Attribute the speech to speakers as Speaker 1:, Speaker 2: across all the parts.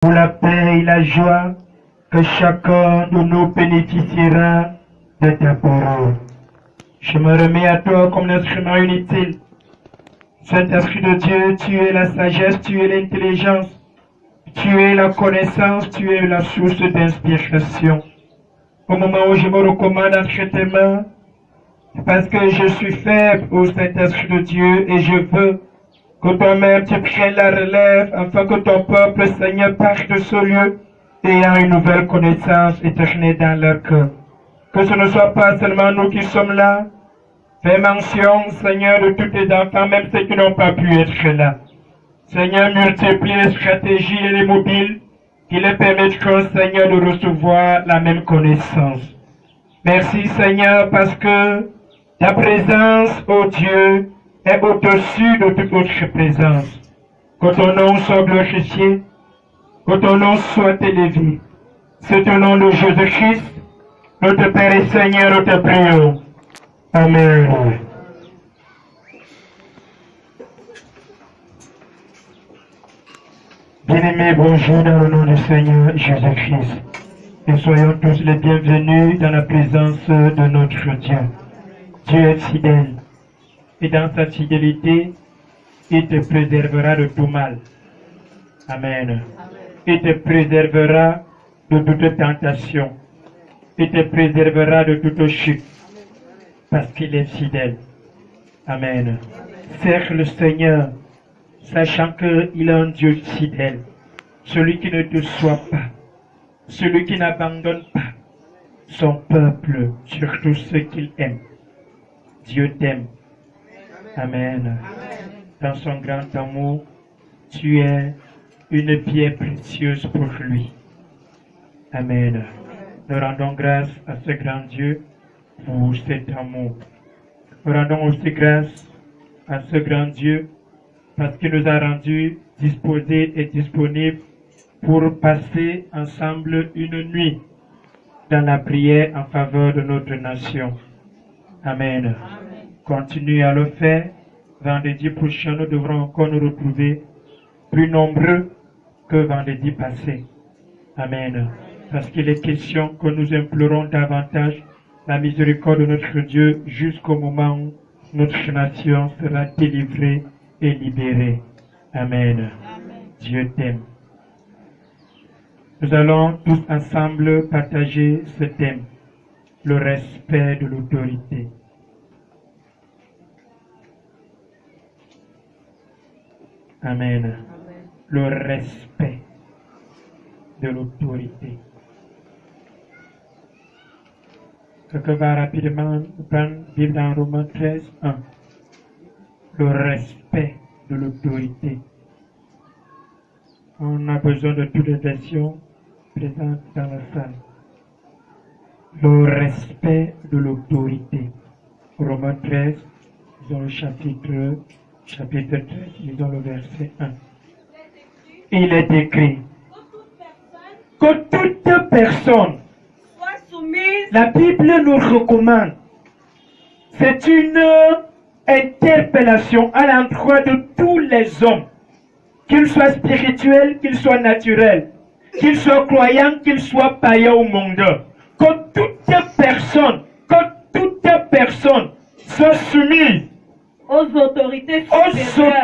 Speaker 1: pour la paix et la joie que chacun de nous bénéficiera de ta parole. Je me remets à toi comme l'instrument inutile. Saint-Esprit de Dieu, tu es la sagesse, tu es l'intelligence, tu es la connaissance, tu es la source d'inspiration. Au moment où je me recommande entre tes mains, parce que je suis faible au Saint-Esprit de Dieu et je veux que toi-même tu prennes la relève afin que ton peuple, Seigneur, parte de ce lieu ayant une nouvelle connaissance éternelle dans leur cœur. Que ce ne soit pas seulement nous qui sommes là. Fais mention, Seigneur, de tous tes enfants, même ceux qui n'ont pas pu être là. Seigneur, multiplie les stratégies et les mobiles qui les permettront, Seigneur, de recevoir la même connaissance. Merci, Seigneur, parce que ta présence, ô Dieu, est au-dessus de toute autre présence. Que ton nom soit glorifié, que ton nom soit élevé. C'est au nom de Jésus-Christ, notre Père et Seigneur, nous te prions. Amen. Bien-aimés, bonjour dans le nom du Seigneur Jésus-Christ. Et soyons tous les bienvenus dans la présence de notre Dieu. Dieu est fidèle. Et dans sa fidélité, il te préservera de tout mal. Amen. Il te préservera de toute tentation. Il te préservera de toute chute. Parce qu'il est fidèle. Amen. Sers le Seigneur, sachant qu'il est un Dieu fidèle. Celui qui ne te soit pas. Celui qui n'abandonne pas son peuple, surtout ceux qu'il aime. Dieu t'aime. Amen. Dans son grand amour, tu es une pierre précieuse pour lui. Amen. Nous rendons grâce à ce grand Dieu pour cet amour. Nous rendons aussi grâce à ce grand Dieu parce qu'il nous a rendus disposés et disponibles pour passer ensemble une nuit dans la prière en faveur de notre nation. Amen. Continue à le faire. Vendredi prochain, nous devrons encore nous retrouver plus nombreux que vendredi passé. Amen. Parce qu'il est question que nous implorons davantage la miséricorde de notre Dieu jusqu'au moment où notre nation sera délivrée et libérée. Amen. Dieu t'aime. Nous allons tous ensemble partager ce thème, le respect de l'autorité. Amen. Le respect de l'autorité. Quelqu'un va rapidement prendre Bible dans Romains 13, 1. Le respect de l'autorité. On a besoin de toutes les versions présentes dans la salle. Le respect de l'autorité. Romains 13, disons le chapitre 13, disons le verset 1. Il est écrit que toute personne
Speaker 2: soit soumise.
Speaker 1: La Bible nous recommande. C'est une interpellation à l'endroit de tous les hommes, qu'ils soient spirituels, qu'ils soient naturels, qu'ils soient croyants, qu'ils soient païens ou mondeurs. Que toute personne soit soumise
Speaker 2: Aux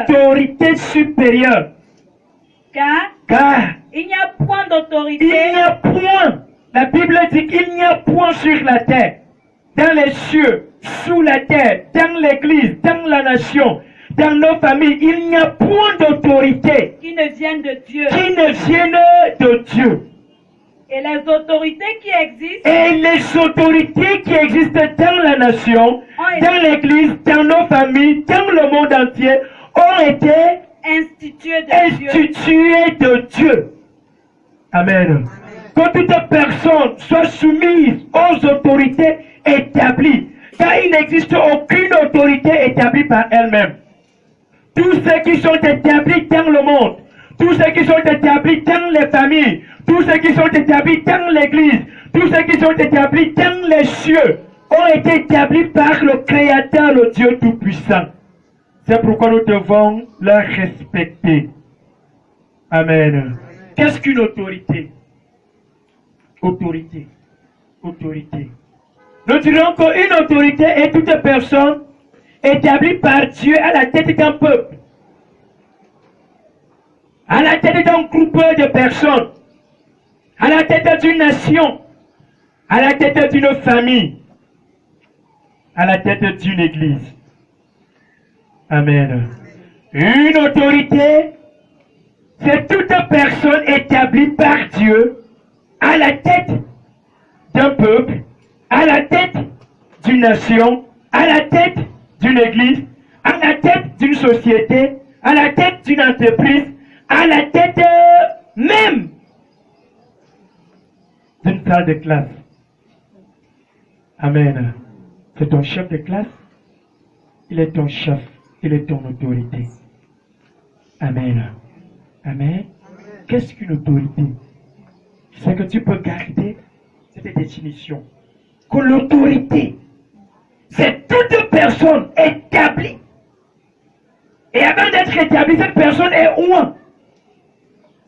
Speaker 2: autorités
Speaker 1: supérieures. Car
Speaker 2: il n'y a point d'autorité.
Speaker 1: Il n'y a point. La Bible dit qu'il n'y a point sur la terre, dans les cieux, sous la terre, dans l'église, dans la nation, dans nos familles, il n'y a point d'autorité
Speaker 2: Qui ne viennent de Dieu.
Speaker 1: qui ne vienne de Dieu.
Speaker 2: Et les autorités qui existent.
Speaker 1: Et les autorités qui existent dans la nation, dans l'église, dans nos familles, dans le monde entier, ont été
Speaker 2: instituées
Speaker 1: de Dieu. Amen. Que toute personne soit soumise aux autorités établies, car il n'existe aucune autorité établie par elle-même. Tous ceux qui sont établis dans le monde, tous ceux qui sont établis dans les familles, tous ceux qui sont établis dans l'église, tous ceux qui sont établis dans les cieux, ont été établis par le Créateur, le Dieu Tout-Puissant. C'est pourquoi nous devons les respecter. Amen. Qu'est-ce qu'une autorité? Autorité. Autorité. Nous dirons qu'une autorité est toute personne établie par Dieu à la tête d'un peuple, à la tête d'un groupe de personnes, à la tête d'une nation, à la tête d'une famille, à la tête d'une église. Amen. Une autorité, c'est toute personne établie par Dieu à la tête d'un peuple, à la tête d'une nation, à la tête d'une église, à la tête d'une société, à la tête d'une entreprise, à la tête même d'une salle de classe. Amen. C'est ton chef de classe, il est ton chef, il est ton autorité. Amen. Amen. Qu'est-ce qu'une autorité? C'est que tu peux garder cette définition. Que l'autorité, c'est toute personne établie. Et avant d'être établie, cette personne est ouin.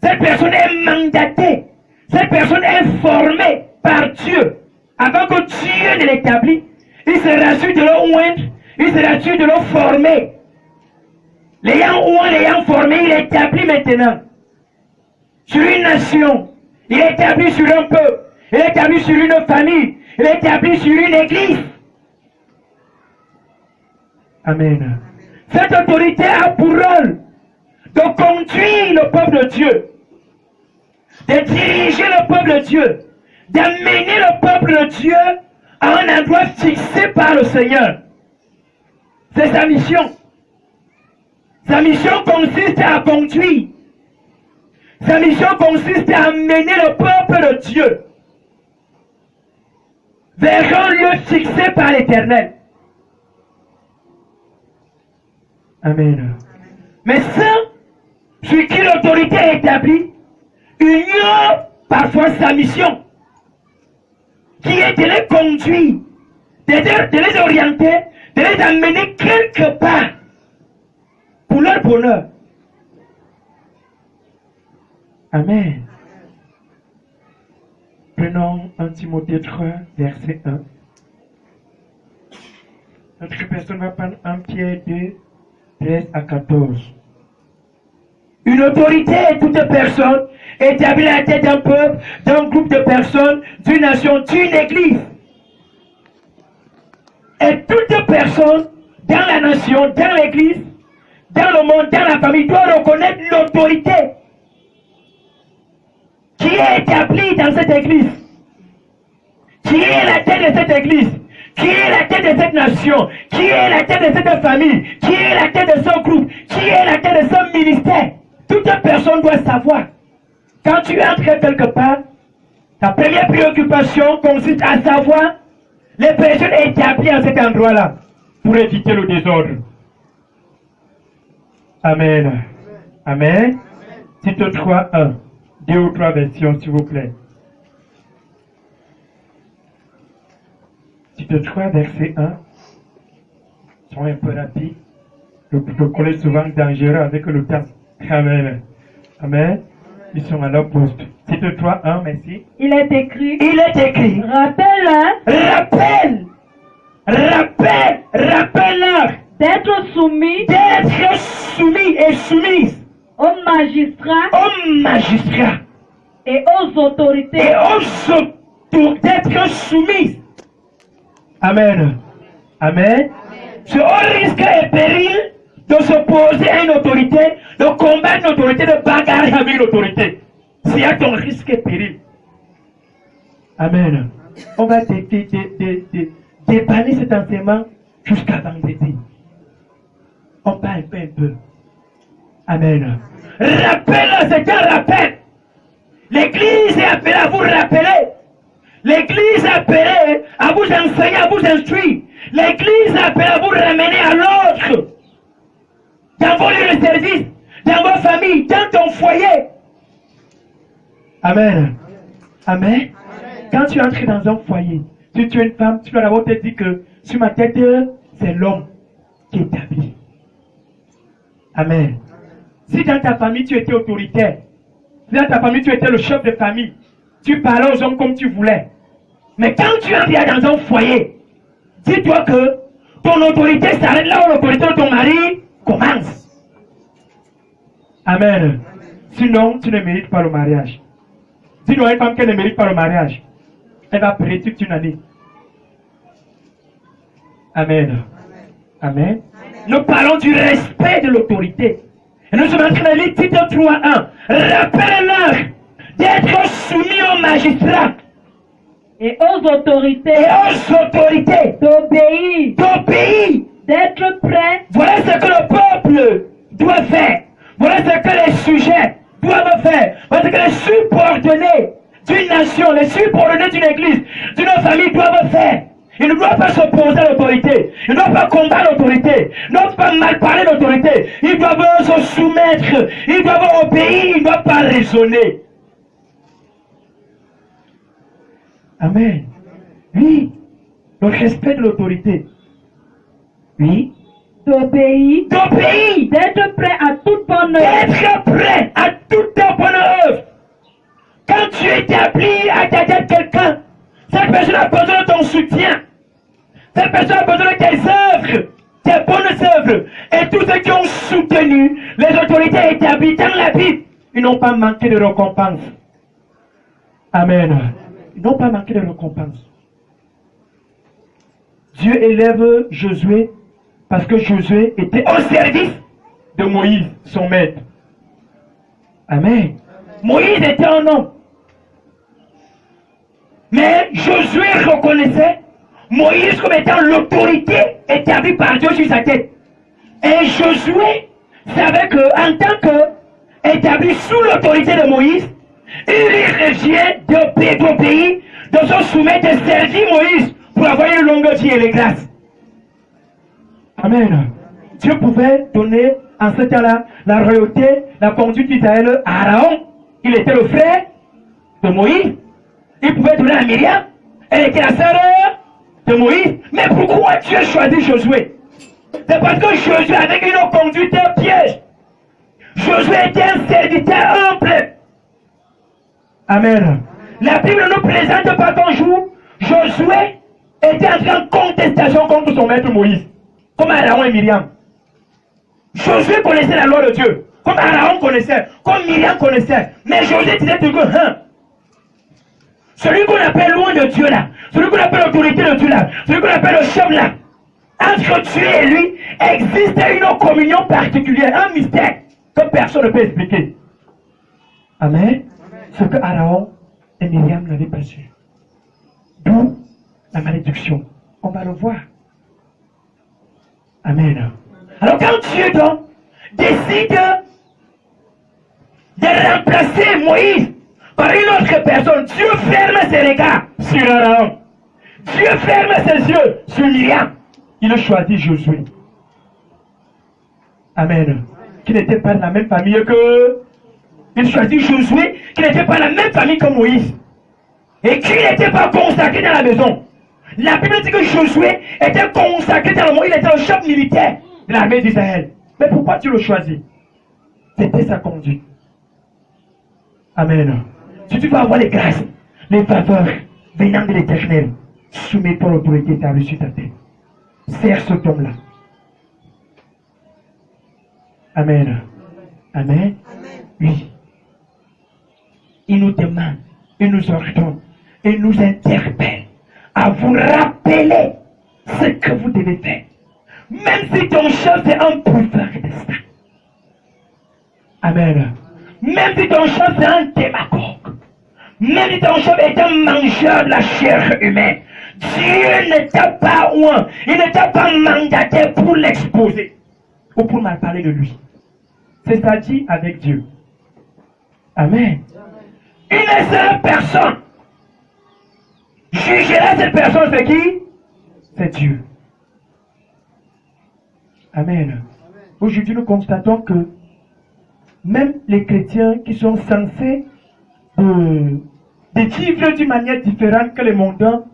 Speaker 1: Cette personne est mandatée. Cette personne est formée par Dieu. Avant que Dieu ne l'établisse, il sera sûr de le oindre, il sera sûr de le former. L'ayant ouin, l'ayant formé, il est établi maintenant. Sur une nation, il est établi sur un peuple, il est établi sur une famille, il est établi sur une église. Amen. Cette autorité a pour rôle de conduire le peuple de Dieu, de diriger le peuple de Dieu, d'amener le peuple de Dieu à un endroit fixé par le Seigneur. C'est sa mission. Sa mission consiste à conduire. Sa mission consiste à amener le peuple de Dieu vers un lieu fixé par l'Éternel. Amen. Mais ça, sur qui l'autorité est établie, ignore parfois sa mission, qui est de les conduire, de les orienter, de les amener quelque part pour leur bonheur. Amen. Prenons 1 Timothée 3, verset 1. Notre personne va prendre 1 Pierre 2, 13 à 14. Une autorité est toute personne établie à la tête d'un peuple, d'un groupe de personnes, d'une nation, d'une église. Et toute personne dans la nation, dans l'église, dans le monde, dans la famille, doit reconnaître l'autorité qui est établie dans cette église, qui est la tête de cette église, qui est la tête de cette nation, qui est la tête de cette famille, qui est la tête de ce groupe, qui est la tête de ce ministère. Toute personne doit savoir. Quand tu entres quelque part, ta première préoccupation consiste à savoir les personnes établies à cet endroit-là pour éviter le désordre. Amen. Amen. Tite 3, 1. 2 ou 3 versions, s'il vous plaît. Tite 3, verset 1. Ils sont un peu rapides. Le protocole est souvent dangereux avec le temps. Amen. Amen. Ils sont à leur poste. Tite 3, 1, merci.
Speaker 2: Il est écrit.
Speaker 1: Il est écrit.
Speaker 2: Rappelle-leur
Speaker 1: Rappelle-leur
Speaker 2: d'être soumis
Speaker 1: et soumise
Speaker 2: aux magistrats et aux autorités.
Speaker 1: D'être soumise. Amen. Amen. C'est au risque et péril de s'opposer à une autorité, de combattre une autorité, de bagarrer avec une autorité. C'est à ton risque et péril. Amen. On va dépanner cet enseignement jusqu'à vendredi. On parle un peu. Amen. Rappel, c'est un rappel. L'Église est appelée à vous rappeler. L'Église est appelée à vous enseigner, à vous instruire. L'Église est appelée à vous ramener à l'autre. Dans vos lieux de service, dans vos familles, dans ton foyer. Amen. Amen. Quand tu entres dans un foyer, si tu es une femme, tu dois d'abord te dire que sur ma tête, c'est l'homme qui est établi. Amen. Si dans ta famille tu étais autoritaire, Dans ta famille, tu étais le chef de famille. Tu parlais aux hommes comme tu voulais. Mais quand tu entres dans un foyer, dis-toi que ton autorité s'arrête là où l'autorité de ton mari commence. Amen. Sinon, tu ne mérites pas le mariage. Dis-nous à une femme qu'elle ne mérite pas le mariage. Elle va prier toute une année. Amen. Amen. Nous parlons du respect de l'autorité. Et nous sommes en train de lire Tite 3:1. Rappelle-leur d'être soumis aux magistrats
Speaker 2: et aux autorités,
Speaker 1: d'obéir,
Speaker 2: d'être prêts.
Speaker 1: Voilà ce que le peuple doit faire. Voilà ce que les sujets doivent faire. Voilà ce que les subordonnés d'une nation, les subordonnés d'une église, d'une famille doivent faire. Ils ne doivent pas s'opposer à l'autorité. Ils ne doivent pas combattre l'autorité. Ils ne doivent pas mal parler l'autorité. Ils doivent se soumettre. Ils doivent obéir. Ils ne doivent pas raisonner. Amen. Oui. Le respect de l'autorité. Oui.
Speaker 2: D'obéir. D'être prêt à toute bonne œuvre.
Speaker 1: D'être prêt à toute bonne œuvre. Quand tu établis à ta tête quelqu'un, cette personne a besoin de ton soutien. Cette personne a besoin de tes œuvres, tes bonnes œuvres. Et tous ceux qui ont soutenu les autorités établies dans la Bible, ils n'ont pas manqué de récompense. Amen. Ils n'ont pas manqué de récompense. Dieu élève Josué parce que Josué était au service de Moïse, son maître. Amen. Moïse était un homme. Mais Josué reconnaissait Moïse comme étant l'autorité établie par Dieu sur sa tête. Et Josué savait qu'en tant qu'établi sous l'autorité de Moïse, il revient d'obéir, de se soumettre, de servir Moïse pour avoir une longue vie et les grâces. Amen. Dieu pouvait donner en ce temps-là la royauté, la conduite d'Israël à Aaron. Il était le frère de Moïse. Il pouvait donner à Myriam. Elle était la sœur de Moïse. Mais pourquoi Dieu choisit Josué? C'est parce que Josué avait une conduite piège. Josué était un serviteur humble. Amen. La Bible ne nous présente pas qu'un jour, Josué était en grande contestation contre son maître Moïse. Comme Aaron et Myriam. Josué connaissait la loi de Dieu. Comme Aaron connaissait. Comme Myriam connaissait. Mais Josué disait toujours, celui qu'on appelle loin de Dieu là, celui qu'on appelle l'autorité de Dieu là, celui qu'on appelle le chef là, entre Dieu et lui, existe une communion particulière, un mystère que personne ne peut expliquer. Amen. Ce que Aaron et Myriam n'avaient pas su. D'où la malédiction. On va le voir. Amen. Alors quand Dieu donc décide de remplacer Moïse par une autre personne, Dieu ferme ses regards sur Aaron. Dieu ferme ses yeux sur Myriam. Il a choisi Josué. Amen. Qui n'était pas de la même famille que... Il choisit Josué, qui n'était pas de la même famille que Moïse. Et qui n'était pas consacré dans la maison. La Bible dit que Josué était consacré dans le monde. Il était le chef militaire de l'armée d'Israël. Mais pourquoi tu le choisis? C'était sa conduite. Amen. Si tu veux avoir les grâces, les faveurs venant de l'Éternel, soumets-toi à l'autorité établie sur ta tête. Sers cet homme-là. Amen. Amen. Oui. Il nous demande, il nous ordonne, il nous interpelle à vous rappeler ce que vous devez faire. Même si ton chef est un buveur de sang. Amen. Même si ton chef est un démagogue. Même si ton chef est un mangeur de la chair humaine. Dieu ne t'a pas oint. Il ne t'a pas mandaté pour l'exposer. Ou pour mal parler de lui. C'est ça dit avec Dieu. Amen. Une seule personne jugera cette personne, c'est qui? C'est Dieu. Amen. Aujourd'hui, nous constatons que même les chrétiens qui sont censés de vivre d'une manière différente que les mondains,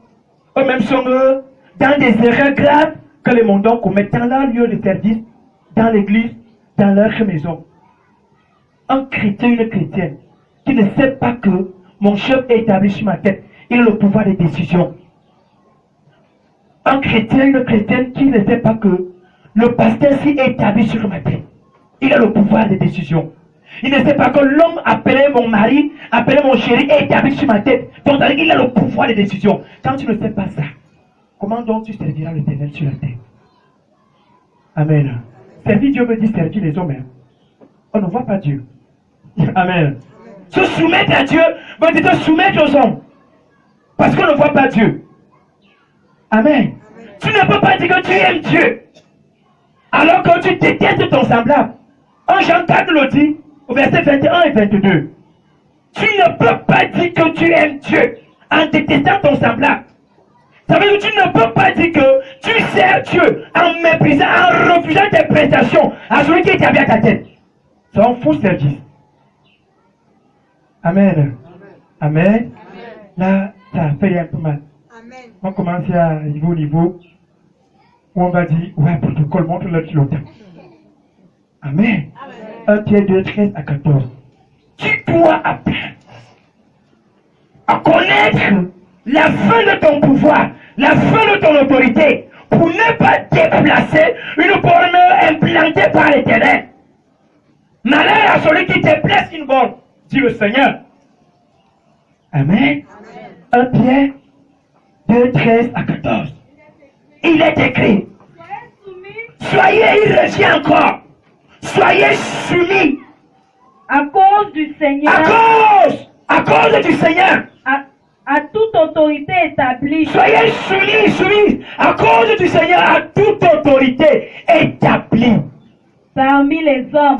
Speaker 1: eux-mêmes sont dans des erreurs graves que les mondains commettent dans leur lieu de service, dans l'église, dans leur maison. Un chrétien, une chrétienne, qui ne sait pas que mon chef est établi sur ma tête. Il a le pouvoir de décision. Un chrétien, une chrétienne qui ne sait pas que le pasteur s'y est établi sur ma tête. Il a le pouvoir de décision. Il ne sait pas que l'homme appelé mon mari, appelé mon chéri est établi sur ma tête. Donc il a le pouvoir de décision. Quand tu ne sais pas ça, comment donc tu serviras l'Éternel sur la terre? Amen. Servir Dieu veut dire servir les hommes. On ne voit pas Dieu. Amen. Se soumettre à Dieu veut dire te soumettre aux hommes. Parce qu'on ne voit pas Dieu. Amen. Tu ne peux pas dire que tu aimes Dieu alors que tu détestes ton semblable. En Jean 4 le dit, au verset 21 et 22. Tu ne peux pas dire que tu aimes Dieu en détestant ton semblable. Ça veut dire que tu ne peux pas dire que tu sers Dieu en méprisant, en refusant tes prestations à celui qui est établi à ta tête. C'est un faux service. Amen. Amen. Là, ça fait un peu mal.
Speaker 3: Amen.
Speaker 1: On commence à niveau où on va dire, ouais, protocole, montre-le longtemps. Amen. 1 Pierre 2, 13 à 14. Tu dois apprendre à connaître la fin de ton pouvoir, la fin de ton autorité, pour ne pas déplacer une borne implantée par l'Éternel. Malheur à celui qui te place une borne, dit le Seigneur. Amen. 1 Pierre 2, 13 à 14. Il est écrit, soyez, il revient encore, soyez soumis
Speaker 2: à cause du Seigneur,
Speaker 1: à cause du Seigneur,
Speaker 2: à toute autorité établie.
Speaker 1: Soyez soumis à cause du Seigneur à toute autorité établie
Speaker 2: Parmi les hommes.